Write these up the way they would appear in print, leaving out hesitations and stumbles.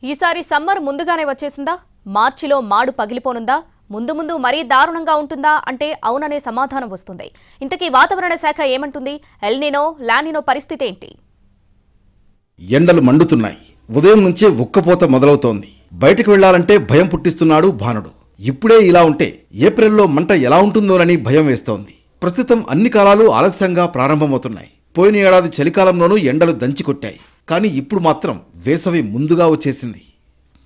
ఈసారి సమ్మర్ ముందుగానే వచ్చేసిందా? మార్చిలో మాడు పగిలిపోనుందా? ముందు ముందు మరీ దారుణంగా ఉంటుందా అంటే అవుననే సమాధానం వస్తుంది. ఇంతకీ వాతావరణ శాఖ ఏమంటుంది? ఎల్నినో, లానినో పరిస్థితి ఏంటి? ఎండలు మండుతున్నాయి. ఉదయం నుంచే ఉక్కపోత మొదలవుతోంది. బయటకు వెళ్లాలంటే భయం పుట్టిస్తున్నాడు భానుడు. ఇప్పుడే ఇలా ఉంటే ఏప్రిల్లో మంట ఎలా ఉంటుందోనని భయం వేస్తోంది. ప్రస్తుతం అన్ని కాలాలు ఆలస్యంగా ప్రారంభమవుతున్నాయి. పోయిన ఏడాది చలికాలంలోనూ ఎండలు దంచికొట్టాయి. కానీ ఇప్పుడు మాత్రం వేసవి ముందుగా వచ్చేసింది.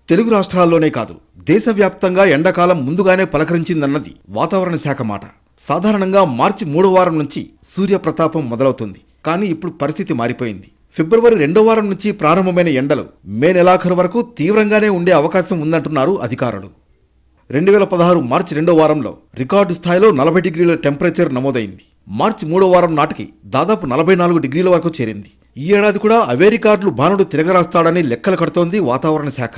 తెలుగు రాష్ట్రాల్లోనే కాదు, దేశవ్యాప్తంగా ఎండాకాలం ముందుగానే పలకరించిందన్నది వాతావరణ శాఖ మాట. సాధారణంగా మార్చి 3వ వారం నుంచి సూర్యప్రతాపం మొదలవుతుంది. కానీ ఇప్పుడు పరిస్థితి మారిపోయింది. ఫిబ్రవరి 2వ వారం నుంచి ప్రారంభమైన ఎండలు మే నెలాఖరు వరకు తీవ్రంగానే ఉండే అవకాశం ఉందంటున్నారు అధికారులు. 2016 మార్చి 2వ వారంలో రికార్డు స్థాయిలో 40 డిగ్రీల టెంపరేచర్ నమోదైంది. మార్చి 3వ వారం నాటికి దాదాపు 44 డిగ్రీల వరకు చేరింది. ఈ ఏడాది కూడా అవే రికార్డులు భానుడు తిరగరాస్తాడని లెక్కలు కడుతోంది వాతావరణ శాఖ.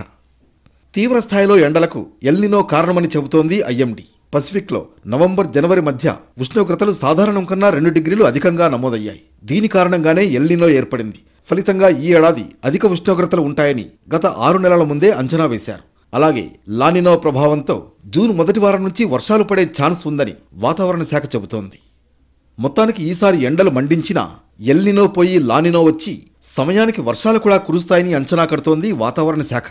తీవ్ర స్థాయిలో ఎండలకు ఎల్నినో కారణమని చెబుతోంది ఐఎండీ. పసిఫిక్లో నవంబర్, జనవరి మధ్య ఉష్ణోగ్రతలు సాధారణం కన్నా 2 డిగ్రీలు అధికంగా నమోదయ్యాయి. దీని కారణంగానే ఎల్నినో ఏర్పడింది. ఫలితంగా ఈ ఏడాది అధిక ఉష్ణోగ్రతలు ఉంటాయని గత 6 నెలల ముందే అంచనా వేశారు. అలాగే లానినో ప్రభావంతో జూన్ మొదటి వారం నుంచి వర్షాలు పడే ఛాన్స్ ఉందని వాతావరణ శాఖ చెబుతోంది. మొత్తానికి ఈసారి ఎండలు మండించినా ఎల్నినో పోయి లానినో వచ్చి సమయానికి వర్షాలు కూడా కురుస్తాయని అంచనా కడుతోంది వాతావరణ శాఖ.